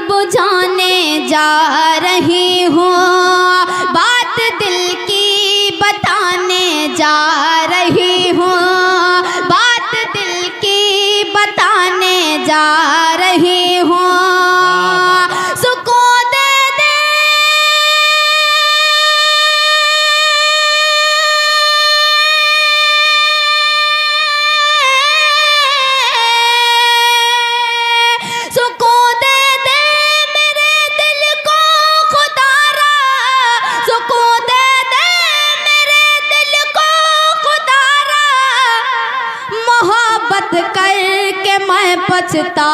बुझाने जा रही हूँ, बात दिल की बताने जा रही हूँ, बात दिल की बताने जा रही हूँ। सुकून दे दे सुकून दे दे मेरे दिल को खुदारा, सुकून दे दे मेरे दिल को खुदारा, मोहब्बत करके मैं पछता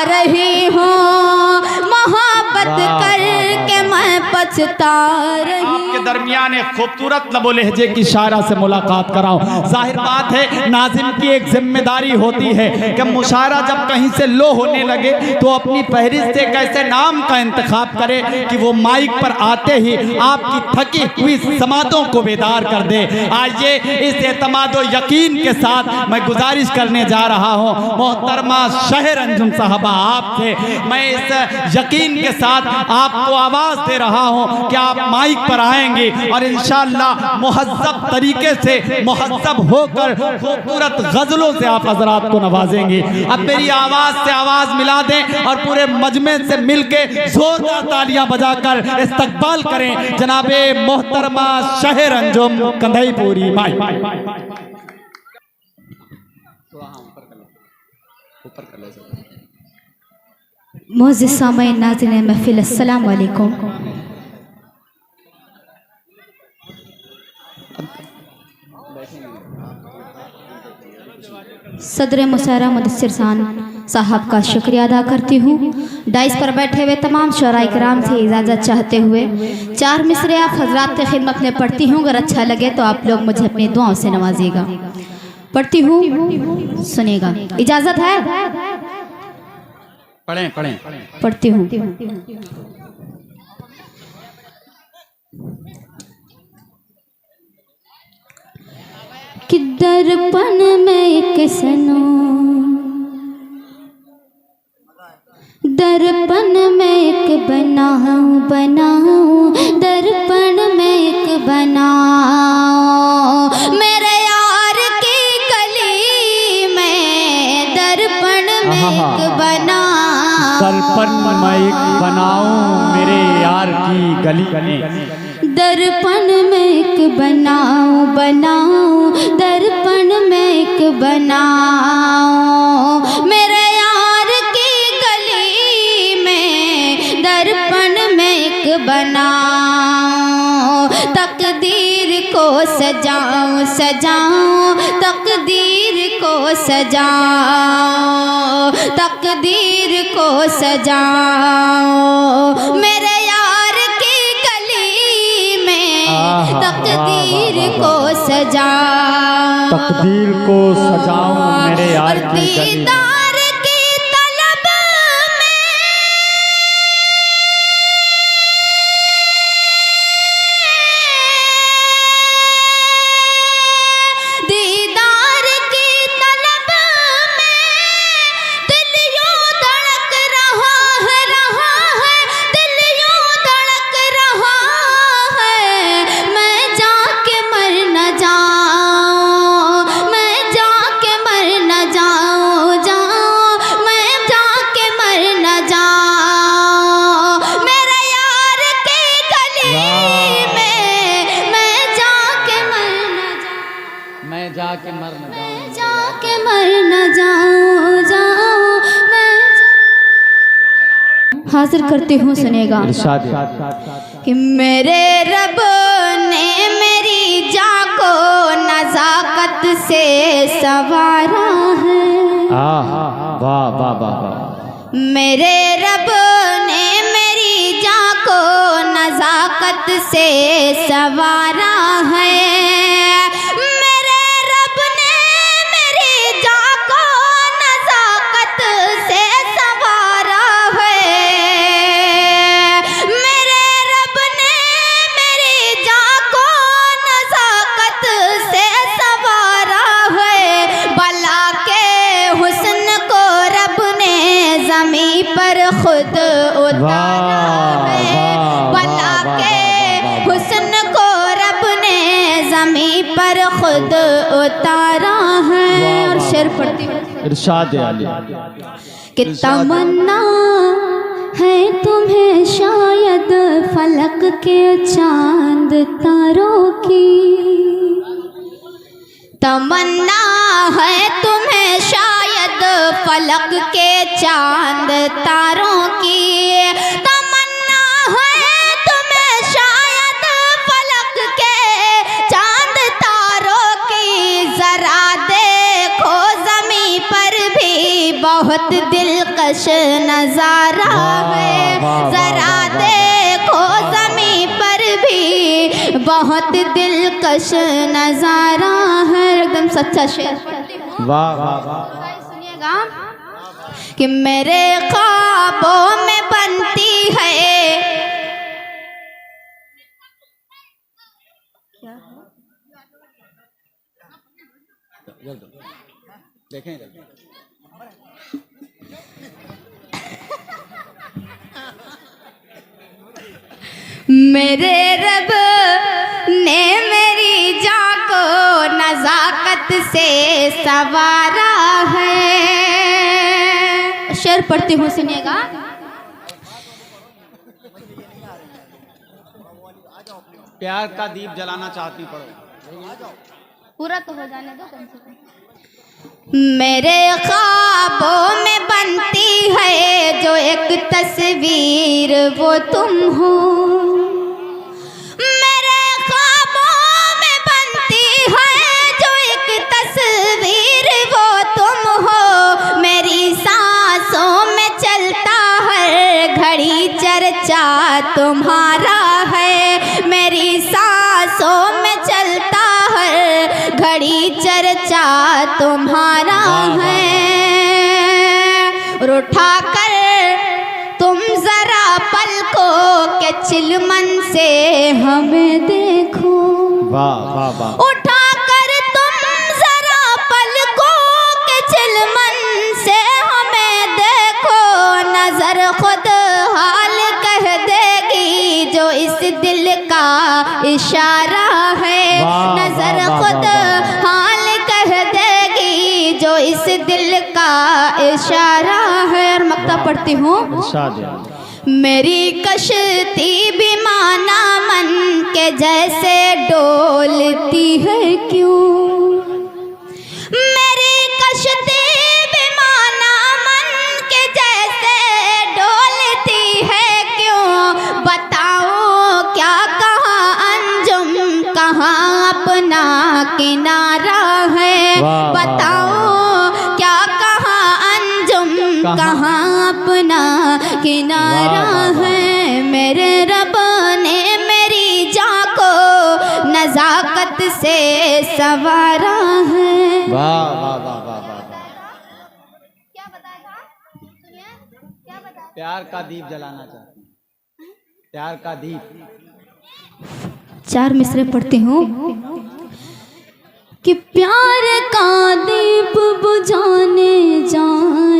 रही हूँ, मोहब्बत करके मैं पछता रही हूँ। आपके दरमियान एक खूबसूरत लबो लहजे की शायरा से मुलाकात कराओ। जाहिर बात है नाजिम की एक जिम्मेदारी होती है कि मुशायरा जब कहीं से लो होने लगे तो अपनी फहरिस्त से कैसे नाम का इंतखाब करे कि वो माइक पर आते ही आपकी थकी हुई समातों को बेदार कर दे। आइए इस एतमाद व यकीन के साथ मैं गुजारिश करने जा रहा हूँ मोहतरमा शहर अंजुम साहबा, आपसे मैं इस यकीन के साथ आपको आवाज़ दे रहा हूँ कि आप माइक पर आएंगे और इंशाअल्लाह मुहज़्ज़ब तरीके से मुहज़्ज़ब होकर खूबसूरत गज़लों से आप हज़रात को नवाजेंगे। अब मेरी आवाज़ से आवाज़ मिला दें और पूरे मजमे से मिलके जोरदार तालियां बजाकर इस्तकबाल करें जनाबे मोहतरमा शहर अंजुम कंधईपुरी माई। मोअज़्ज़िज़ सामईन नाज़रीन महफ़िल, अस्सलाम वालेकुम। सदर मुशायरा मुदस्सिर साहब का शुक्रिया अदा करती हूँ। डाइस पर बैठे हुए तमाम शुअरा इकराम से इजाज़त चाहते हुए 4 मिसरे आप हजरात की खिदमत में पढ़ती हूँ। अगर अच्छा लगे तो आप लोग मुझे अपनी दुआओं से नवाजिएगा। पढ़ती हूँ, सुनिएगा। इजाज़त है? पढ़ें पढ़ें पढ़ती हूँ। कि दर्पण में एक सनम, दर्पण में एक बनाऊं बनाऊं, दर्पण में एक बनाऊं, मेरे यार की गली में दर्पण में एक बनाऊं, दर्पण में एक बनाऊं मेरे यार की गली में, दर्पण में एक बनाऊं बनाऊं, दर्पण में एक बनाऊं, मेरे यार की गली में दर्पण में एक बनाऊं, तकदीर को सजाऊं सजाऊं, तकदीर को सजाऊं, तकदीर को सजाऊं, मेरे तकदीर को सजाऊं, तकदीर को सजाऊं मेरे यार की गली में। जाके मर न जाऊं, जाके मर न जाऊं, जाऊं मैं हाजिर करती हूँ। सुनेगा कि मेरे रब ने मेरी जान को नज़ाकत से संवारा है। वाह वाह वाह। मेरे रब ने मेरी जान को नज़ाकत से संवारा है। जमी पर खुद उतारा है, बला के हुस्न को रब ने जमी पर खुद उतारा है। और शेर पढ़ती हूँ, इरशाद आली कि तमन्ना है तुम्हें शायद फलक के चांद तारों की, तमन्ना है तुम्हें शायद फलक के चांद तारों की, तमन्ना है तुम्हें शायद फलक के चांद तारों की। जरा देखो जमी पर भी बहुत दिलकश नजारा है, जरा देखो जमी पर भी बहुत दिलकश नजारा है। एकदम सच्चा शेर। वाह वाह वाह। सुनिएगा कि मेरे ख्वाबों में बनती है, देखें मेरे रब ने मेरी जान को नजाकत से सवारा है। शेर पढ़ती हूँ, सुनिएगा। प्यार का दीप जलाना चाहती, पढ़ो। पूरा तो हो जाने दो कम से कम। मेरे ख्वाबों में बनती है जो एक तस्वीर वो तुम हो, मेरे ख्वाबों में बनती है जो एक तस्वीर वो तुम हो। मेरी सांसों में चलता हर घड़ी चर्चा तुम्हारा है, मेरी सांसों में चलता हर घड़ी चर्चा तुम्हारा है। और उठा कर तुम जरा पलकों के चिलमन से हमें देखो, वाह वाह वाह। उठा कर तुम जरा पलकों के चिलमन से हमें देखो, नजर खुद हाल कह देगी जो इस दिल का इशारा है, नजर खुद हाल कह देगी जो इस दिल का इशारा है। और मक्ता पढ़ती हूँ। मेरी कश्ती भी माना मन के जैसे डोलती है क्यों, मेरी कश्ती भी माना मन के जैसे डोलती है क्यों। बताओ क्या कहाँ अंजुम कहाँ अपना किनारा है, बताओ क्या कहाँ अंजुम कहाँ अपना किनारा है। मेरे रब ने मेरी जान को नजाकत से सवारा है। वाह वाह वाह वाह वाह। क्या बताया था? सुनिए, क्या बताया? प्यार का दीप जलाना चाहती, प्यार का दीप। 4 मिसरे पढ़ती हूँ कि प्यार का दीप बुझाने जा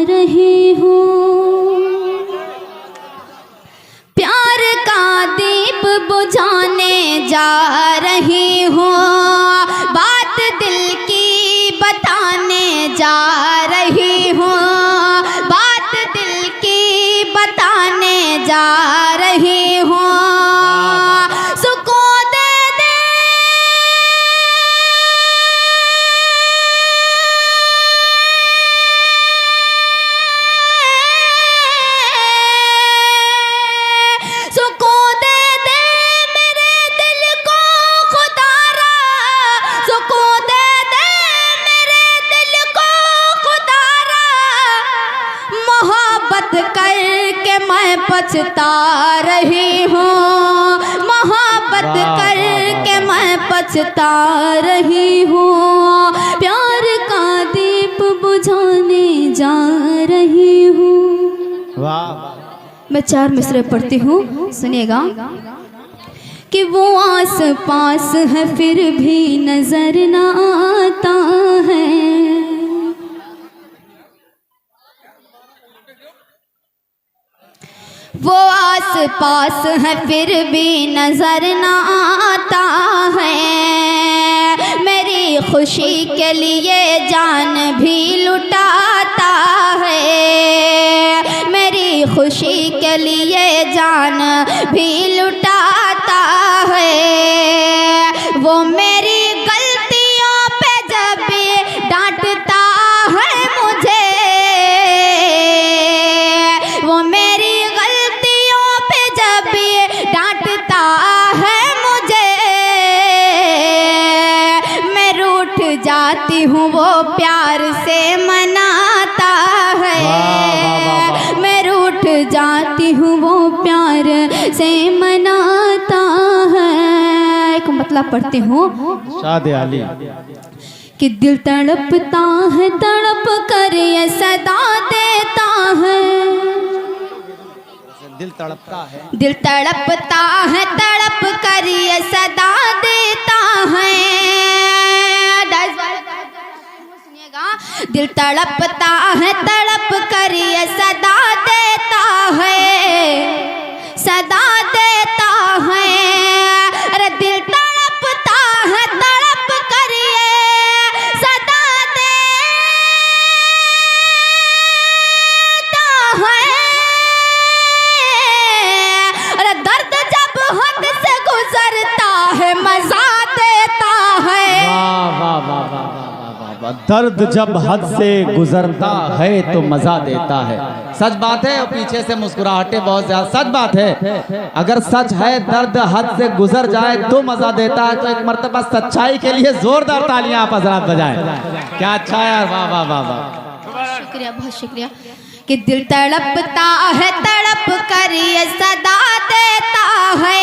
रही हूँ, प्यार का दीप बुझाने जा रही हूँ, बात दिल की बताने जा रही हूँ, बात दिल की बताने जा रही हूँ। करके मैं पछता रही हूँ, मोहब्बत करके मैं पछता रही हूँ, प्यार का दीप बुझाने जा रही हूँ। वाह। मैं 4 मिसरे पढ़ती हूँ, सुनिएगा। कि वो आस पास है फिर भी नजर ना आता है, वो आस पास है फिर भी नजर ना आता है, मेरी खुशी के लिए जान भी लुटाता है, मेरी खुशी के लिए जान भी लुटाता है। वो मेरी गलतियों पे जब भी डांटता है मुझे, वो मेरी गलतियों पे जब भी डांटता है मुझे, मैं रूठ जाती हूँ वो प्यार से मनाता है, मैं रूठ जाती हूँ वो प्यार से मनाता है। एक मतलब पढ़ती हूँ शाद आली कि दिल तड़पता है तड़प कर ये सदा देता है, दिल तड़पता है, दिल तड़पता है तड़प कर ये सदा देता है। सुनिएगा, दिल तड़पता है तड़प कर ये सदा देता है, सदा देता है। अरे दिल तड़पता है तड़प कर ये सदा देता है। अरे दर्द जब हद से गुजरता है मजा देता है। वाह वाह वाह वाह वाह वाह। दर्द जब हद से गुजरता है तो मजा देता है। सच बात है, और पीछे से मुस्कुराहटें बहुत ज्यादा सच बात है। अगर सच है दर्द हद से गुजर जाए तो मजा देता है, तो एक मर्तबा सच्चाई के लिए जोरदार तालियां आप हजरात बजाएं। क्या अच्छा है यार, वाह वाह वाह वाह। शुक्रिया, बहुत शुक्रिया। कि दिल तड़पता है तड़प कर ये सदा देता है,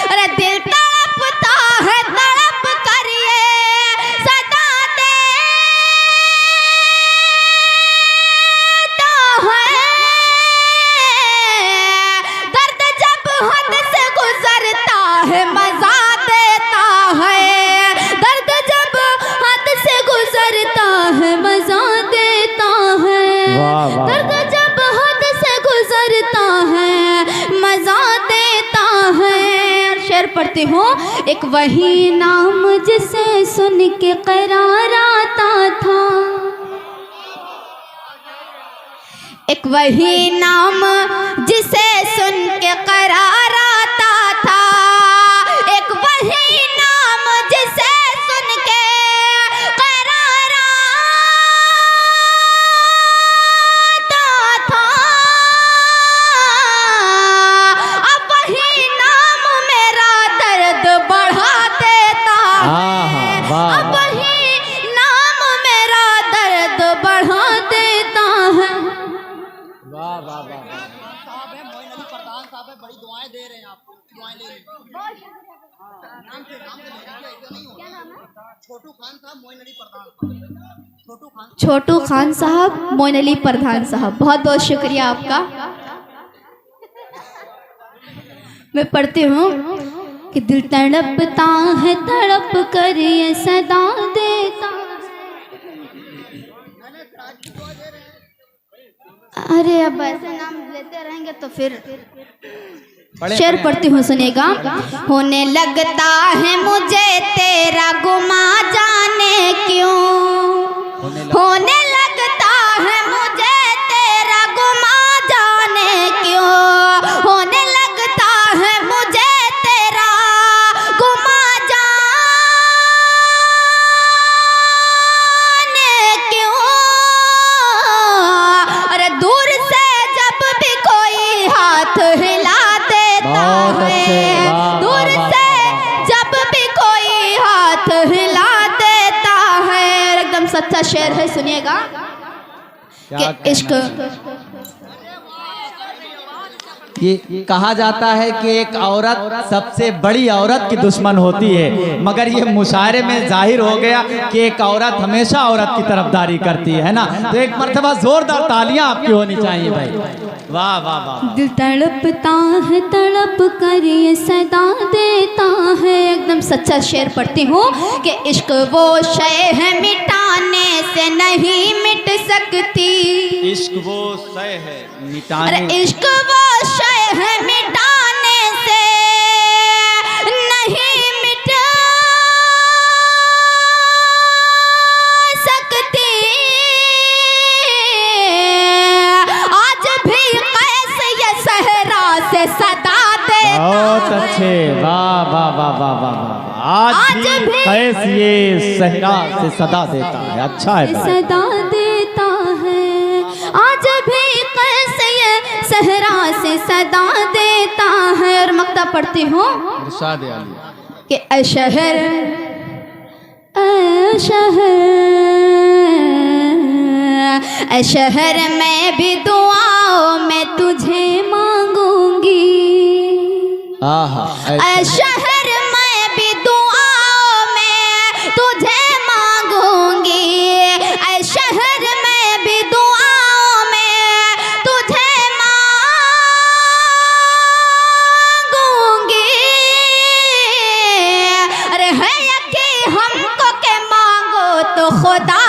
अरे दिल तड़पता है तड़प कर ये सदा देता है। दर्द जब हद से गुजरता है मजा देता है, दर्द जब हद से गुजरता है मजा देता है, दर्द जब हद से गुजरता है मजा देता है। और शेर पढ़ती हूँ, एक वही नाम जिसे सुन के करार आता था, एक वही नाम जिसे सुन के करार आता था, एक वही नाम जिसे सुन के करार आता था। अब वही नाम मेरा दर्द बढ़ा देता है, अब वही नाम मेरा दर्द बढ़ा देता है। वाह वाह वाह। बड़ी दुआएं दे रहे हैं आपको, दुआएं ले लीजिए। नाम से नहीं क्या नाम है? छोटू खान साहब, मोइन अली प्रधान साहब। छोटू खान साहब, मोइन अली प्रधान साहब, बहुत बहुत शुक्रिया आपका। मैं पढ़ती हूँ कि दिल तड़पता है तड़प कर ये सदा देता। अरे अब ऐसे नाम लेते रहेंगे तो फिर शेर पढ़ती हूँ, सुनेगा। होने लगता है मुझे तेरा गुमा जाने क्यों, होने लगता है मुझे तेरा गुमा जाने क्यों, होने लगता है मुझे तेरा गुमा जाने क्यों। अरे दूर से जब भी कोई हाथ हिला देता है, दूर से जब भी कोई हाथ हिला देता है। एकदम सच्चा शेर है, सुनिएगा कि इश्क ये कहा जाता है कि एक औरत सबसे बड़ी औरत की दुश्मन होती है, मगर ये मुशायरे में जाहिर हो गया कि एक औरत हमेशा औरत की तरफदारी करती है ना। तो एक मर्तबा जोरदार तालियां आपकी होनी चाहिए भाई। वाह वाह वाह। दिल तड़पता है तड़प कर ये सदा देता है। एकदम सच्चा शेर पढ़ती हूँ कि इश्क वो शय है मिटाने से नहीं मिट सकती। इश्क वो शय है मिटाने, अरे इश्क वो शय है मिटाने से नहीं मिट सकती। आज भी कैस ये सहरा से सदा देता। बहुत अच्छे, वाह वाह वाह वाह वाह वाह। आज भी कैस ये सहरा से सदा देता है। अच्छा है भाई। सदा देता है। आज भी कैस ये सहरा से सदा देता है। और मक्ता पढ़ती हूँ इरशाद आली कि ऐ शहर ऐ शहर ऐ शहर में भी दुआओं में तुझे मांगूंगी। आहा, ऐ शहर में भी दुआओं में तुझे मांगूंगी। ऐ शहर में भी दुआओं में तुझे मांगूंगी। अरे है कि हमको के मांगो तो खुदा